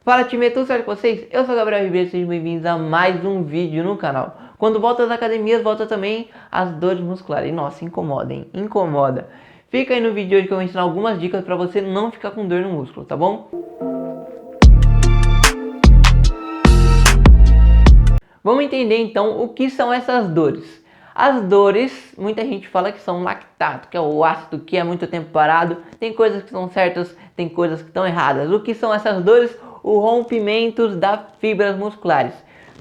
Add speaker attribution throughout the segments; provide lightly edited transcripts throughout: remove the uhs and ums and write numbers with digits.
Speaker 1: Fala time, tudo certo com vocês? Eu sou o Gabriel Ribeiro, sejam bem-vindos a mais um vídeo no canal. Quando volta das academias, volta também as dores musculares. E nossa, incomoda, hein? Incomoda. Fica aí no vídeo de hoje que eu vou ensinar algumas dicas para você não ficar com dor no músculo, tá bom? Vamos entender então o que são essas dores. As dores, muita gente fala que são lactato, que é o ácido que é muito tempo parado. Tem coisas que são certas, tem coisas que estão erradas. O que são essas dores? O rompimento das fibras musculares.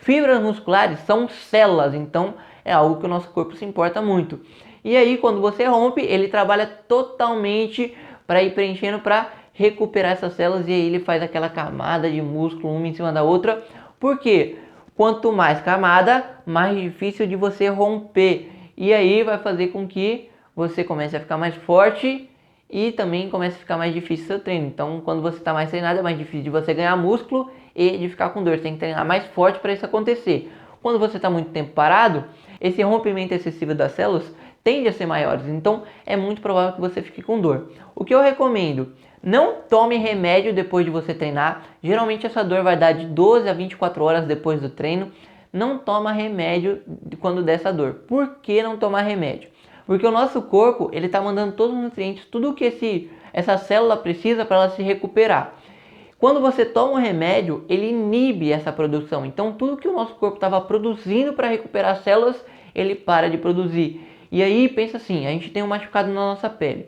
Speaker 1: Fibras musculares são células, então é algo que o nosso corpo se importa muito. E aí quando você rompe, ele trabalha totalmente para ir preenchendo, para recuperar essas células, e aí ele faz aquela camada de músculo uma em cima da outra. Por quê? Quanto mais camada, mais difícil de você romper. E aí vai fazer com que você comece a ficar mais forte e também comece a ficar mais difícil o seu treino. Então, quando você está mais treinado, é mais difícil de você ganhar músculo e de ficar com dor. Você tem que treinar mais forte para isso acontecer. Quando você está muito tempo parado, esse rompimento excessivo das células tende a ser maiores. Então, é muito provável que você fique com dor. O que eu recomendo? Não tome remédio depois de você treinar. Geralmente essa dor vai dar de 12 a 24 horas depois do treino. Não toma remédio quando der essa dor. Por que não tomar remédio? Porque o nosso corpo, ele está mandando todos os nutrientes, tudo o que essa célula precisa para ela se recuperar. Quando você toma um remédio, ele inibe essa produção. Então tudo que o nosso corpo estava produzindo para recuperar as células, ele para de produzir. E aí pensa assim, a gente tem um machucado na nossa pele.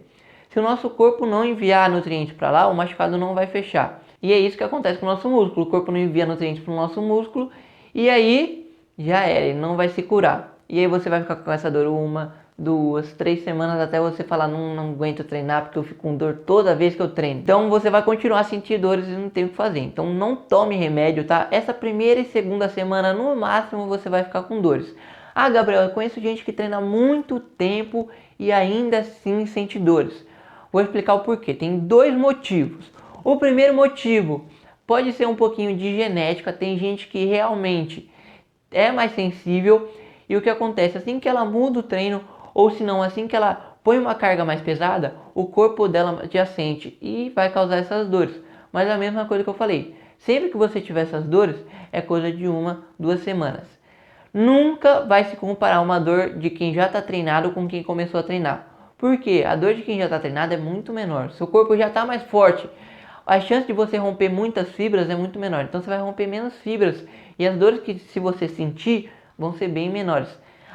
Speaker 1: Se o nosso corpo não enviar nutrientes para lá, o machucado não vai fechar. E é isso que acontece com o nosso músculo. O corpo não envia nutrientes para o nosso músculo e aí já era, ele não vai se curar. E aí você vai ficar com essa dor 1, 2, 3 semanas até você falar, não aguento treinar porque eu fico com dor toda vez que eu treino. Então você vai continuar a sentir dores e não tem o que fazer. Então não tome remédio, tá? Essa primeira e segunda semana no máximo você vai ficar com dores. Ah, Gabriel, eu conheço gente que treina muito tempo e ainda assim sente dores. Vou explicar o porquê. Tem dois motivos. O primeiro motivo pode ser um pouquinho de genética. Tem gente que realmente é mais sensível. E o que acontece? Assim que ela muda o treino, ou se não, assim que ela põe uma carga mais pesada, o corpo dela já sente e vai causar essas dores. Mas a mesma coisa que eu falei. Sempre que você tiver essas dores, é coisa de 1, 2 semanas. Nunca vai se comparar uma dor de quem já está treinado com quem começou a treinar. Porque a dor de quem já está treinado é muito menor. Seu corpo já está mais forte. A chance de você romper muitas fibras é muito menor. Então você vai romper menos fibras. E as dores que se você sentir vão ser bem menores.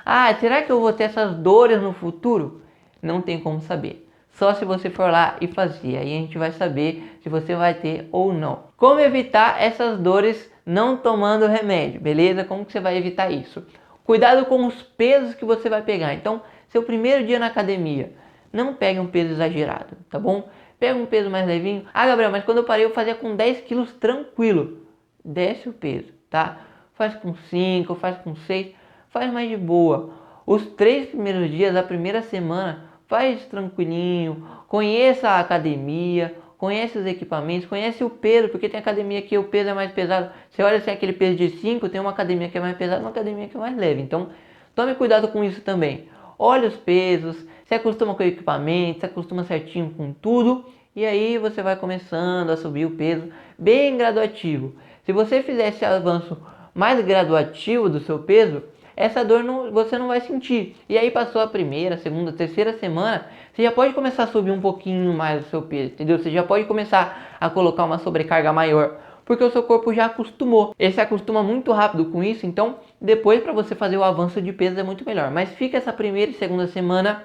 Speaker 1: Ah, será que eu vou ter essas dores no futuro? Não tem como saber. Só se você for lá e fazer. Aí a gente vai saber se você vai ter ou não. Como evitar essas dores não tomando remédio, beleza? Como que você vai evitar isso? Cuidado com os pesos que você vai pegar. Então, seu primeiro dia na academia, não pegue um peso exagerado, tá bom? Pega um peso mais levinho. Ah, Gabriel, mas quando eu parei eu fazia com 10 quilos tranquilo. Desce o peso, tá? Faz com 5, faz com 6, faz mais de boa. Os 3 primeiros dias, a primeira semana, faz tranquilinho. Conheça a academia, conhece os equipamentos, conhece o peso, porque tem academia que o peso é mais pesado. Você olha assim, aquele peso de 5, tem uma academia que é mais pesada, uma academia que é mais leve. Então, tome cuidado com isso também. Olha os pesos, se acostuma com o equipamento, se acostuma certinho com tudo. E aí você vai começando a subir o peso bem graduativo. Se você fizer esse avanço mais graduativo do seu peso, essa dor você não vai sentir. E aí passou a primeira, segunda, terceira semana, você já pode começar a subir um pouquinho mais o seu peso, entendeu? Você já pode começar a colocar uma sobrecarga maior, porque o seu corpo já acostumou. Ele se acostuma muito rápido com isso, então depois para você fazer o avanço de peso é muito melhor. Mas fica essa primeira e segunda semana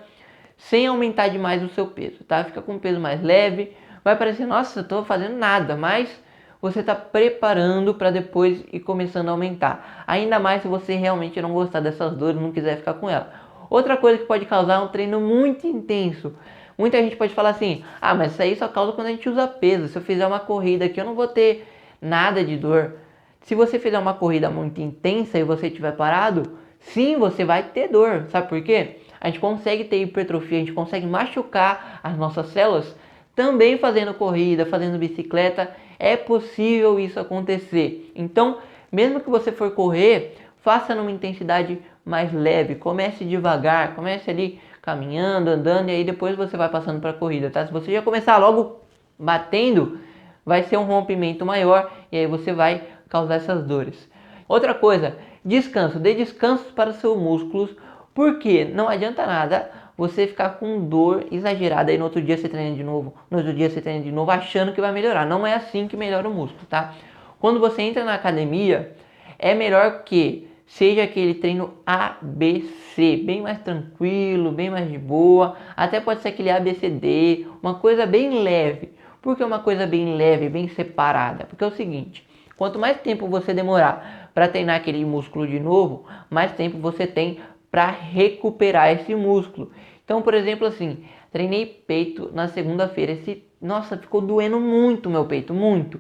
Speaker 1: sem aumentar demais o seu peso, tá? Fica com um peso mais leve, vai parecer, nossa, eu tô fazendo nada, mas você está preparando para depois ir começando a aumentar. Ainda mais se você realmente não gostar dessas dores, não quiser ficar com ela. Outra coisa que pode causar é um treino muito intenso. Muita gente pode falar assim, ah, mas isso aí só causa quando a gente usa peso. Se eu fizer uma corrida aqui, eu não vou ter nada de dor. Se você fizer uma corrida muito intensa e você estiver parado, sim, você vai ter dor. Sabe por quê? A gente consegue ter hipertrofia, a gente consegue machucar as nossas células também fazendo corrida, fazendo bicicleta. É possível isso acontecer. Então, mesmo que você for correr, faça numa intensidade mais leve. Comece devagar, comece ali caminhando, andando, e aí depois você vai passando para a corrida, tá? Se você já começar logo batendo, vai ser um rompimento maior e aí você vai causar essas dores. Outra coisa, descanso. Dê descansos para os seus músculos, porque não adianta nada você ficar com dor exagerada e no outro dia você treina de novo, no outro dia você treina de novo achando que vai melhorar. Não é assim que melhora o músculo, tá? Quando você entra na academia, é melhor que seja aquele treino ABC, bem mais tranquilo, bem mais de boa, até pode ser aquele ABCD, uma coisa bem leve. Por que uma coisa bem leve, bem separada? Porque é o seguinte, quanto mais tempo você demorar para treinar aquele músculo de novo, mais tempo você tem para recuperar esse músculo. Então, por exemplo, assim, treinei peito na segunda-feira, nossa, ficou doendo muito meu peito, muito.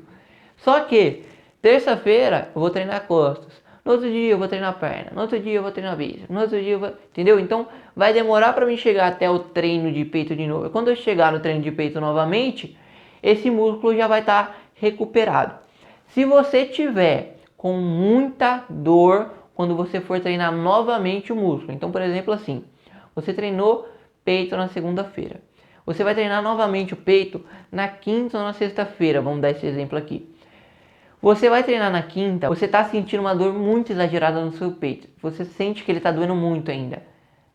Speaker 1: Só que terça-feira eu vou treinar costas, no outro dia eu vou treinar perna, no outro dia eu vou treinar bíceps, no outro dia eu vou... Entendeu? Então vai demorar para mim chegar até o treino de peito de novo. E quando eu chegar no treino de peito novamente, esse músculo já vai estar recuperado. Se você tiver com muita dor quando você for treinar novamente o músculo, então por exemplo assim, você treinou peito na segunda-feira, você vai treinar novamente o peito na quinta ou na sexta-feira, vamos dar esse exemplo aqui. Você vai treinar na quinta, você está sentindo uma dor muito exagerada no seu peito, você sente que ele está doendo muito ainda,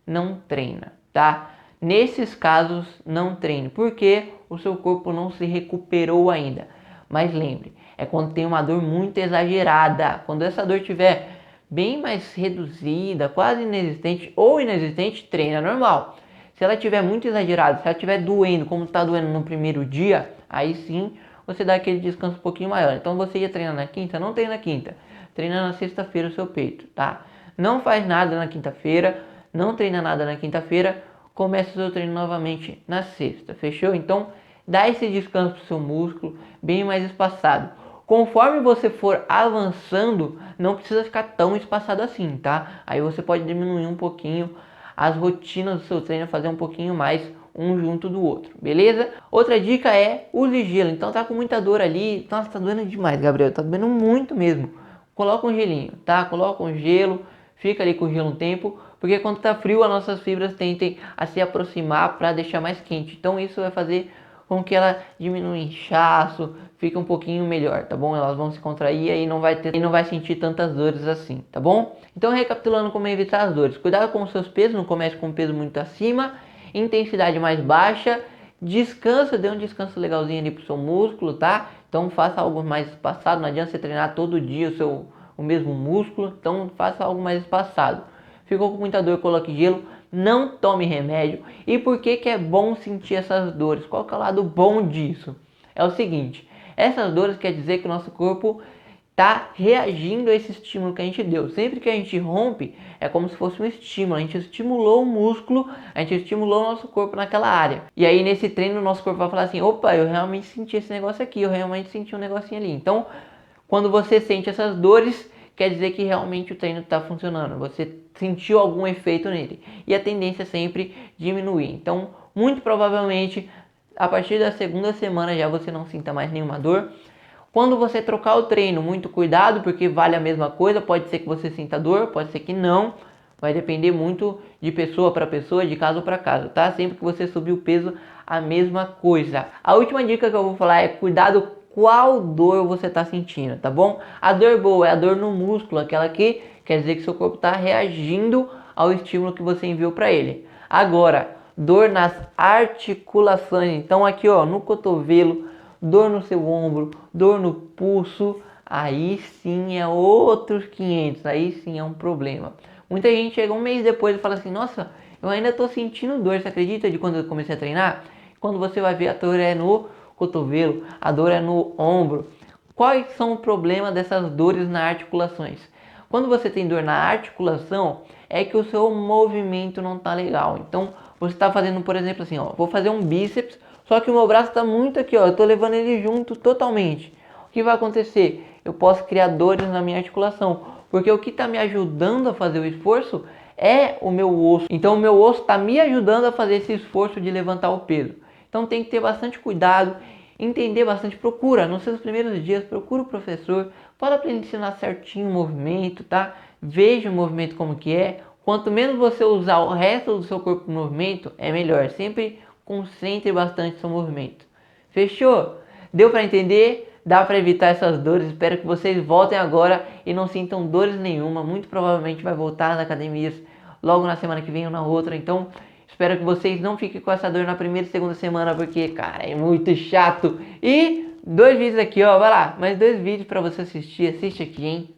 Speaker 1: não treina, tá? Nesses casos, não treine, porque o seu corpo não se recuperou ainda. Mas lembre, é quando tem uma dor muito exagerada, quando essa dor estiver bem mais reduzida, quase inexistente ou inexistente, treina normal. Se ela estiver muito exagerada, se ela estiver doendo como está doendo no primeiro dia, aí sim você dá aquele descanso um pouquinho maior. Então você ia treinar na quinta, não treina na quinta, treina na sexta-feira o seu peito, tá? Não faz nada na quinta-feira, não treina nada na quinta-feira, começa o seu treino novamente na sexta, fechou? Então dá esse descanso para o seu músculo bem mais espaçado. Conforme você for avançando, não precisa ficar tão espaçado assim, tá? Aí você pode diminuir um pouquinho as rotinas do seu treino, fazer um pouquinho mais um junto do outro, beleza? Outra dica é use gelo. Então tá com muita dor ali, nossa, tá doendo demais, Gabriel, tá doendo muito mesmo. Coloca um gelinho, tá? Coloca um gelo, fica ali com o gelo um tempo, porque quando tá frio as nossas fibras tendem a se aproximar para deixar mais quente. Então isso vai fazer com que ela diminua o inchaço, fique um pouquinho melhor, tá bom? Elas vão se contrair e não vai sentir tantas dores assim, tá bom? Então recapitulando como evitar as dores, cuidado com os seus pesos, não comece com um peso muito acima, intensidade mais baixa, descansa, dê um descanso legalzinho ali pro seu músculo, tá? Então faça algo mais espaçado, não adianta você treinar todo dia o mesmo músculo, então faça algo mais espaçado. Ficou com muita dor, coloque gelo, não tome remédio. E por que é bom sentir essas dores? Qual que é o lado bom disso? É o seguinte, essas dores quer dizer que o nosso corpo está reagindo a esse estímulo que a gente deu. Sempre que a gente rompe, é como se fosse um estímulo. A gente estimulou o músculo, a gente estimulou o nosso corpo naquela área. E aí nesse treino o nosso corpo vai falar assim, opa, eu realmente senti esse negócio aqui, eu realmente senti um negocinho ali. Então, quando você sente essas dores, quer dizer que realmente o treino está funcionando. Você sentiu algum efeito nele. E a tendência é sempre diminuir. Então, muito provavelmente, a partir da segunda semana já você não sinta mais nenhuma dor. Quando você trocar o treino, muito cuidado, porque vale a mesma coisa. Pode ser que você sinta dor, pode ser que não. Vai depender muito de pessoa para pessoa, de caso para caso, tá? Sempre que você subir o peso, a mesma coisa. A última dica que eu vou falar é cuidado qual dor você está sentindo, tá bom? A dor boa é a dor no músculo, aquela que quer dizer que seu corpo está reagindo ao estímulo que você enviou para ele. Agora, dor nas articulações, então aqui ó, no cotovelo, dor no seu ombro, dor no pulso, aí sim é outros 500, aí sim é um problema. Muita gente chega um mês depois e fala assim, nossa, eu ainda estou sentindo dor, você acredita de quando eu comecei a treinar? Quando você vai ver a dor é no cotovelo, a dor é no ombro. Quais são os problemas dessas dores nas articulações? Quando você tem dor na articulação, é que o seu movimento não está legal. Então, você está fazendo, por exemplo, assim, ó, vou fazer um bíceps, só que o meu braço está muito aqui, ó, eu estou levando ele junto totalmente. O que vai acontecer? Eu posso criar dores na minha articulação, porque o que está me ajudando a fazer o esforço é o meu osso. Então, o meu osso está me ajudando a fazer esse esforço de levantar o peso. Então tem que ter bastante cuidado, entender bastante, procura, nos seus primeiros dias, procura o professor, fala para ele ensinar certinho o movimento, tá? Veja o movimento como que é, quanto menos você usar o resto do seu corpo no movimento, é melhor, sempre concentre bastante seu movimento. Fechou? Deu para entender? Dá para evitar essas dores. Espero que vocês voltem agora e não sintam dores nenhuma. Muito provavelmente vai voltar nas academias logo na semana que vem ou na outra. Então, espero que vocês não fiquem com essa dor na primeira e segunda semana, porque, cara, é muito chato. E 2 vídeos aqui, ó, vai lá. Mais 2 vídeos para você assistir. Assiste aqui, hein?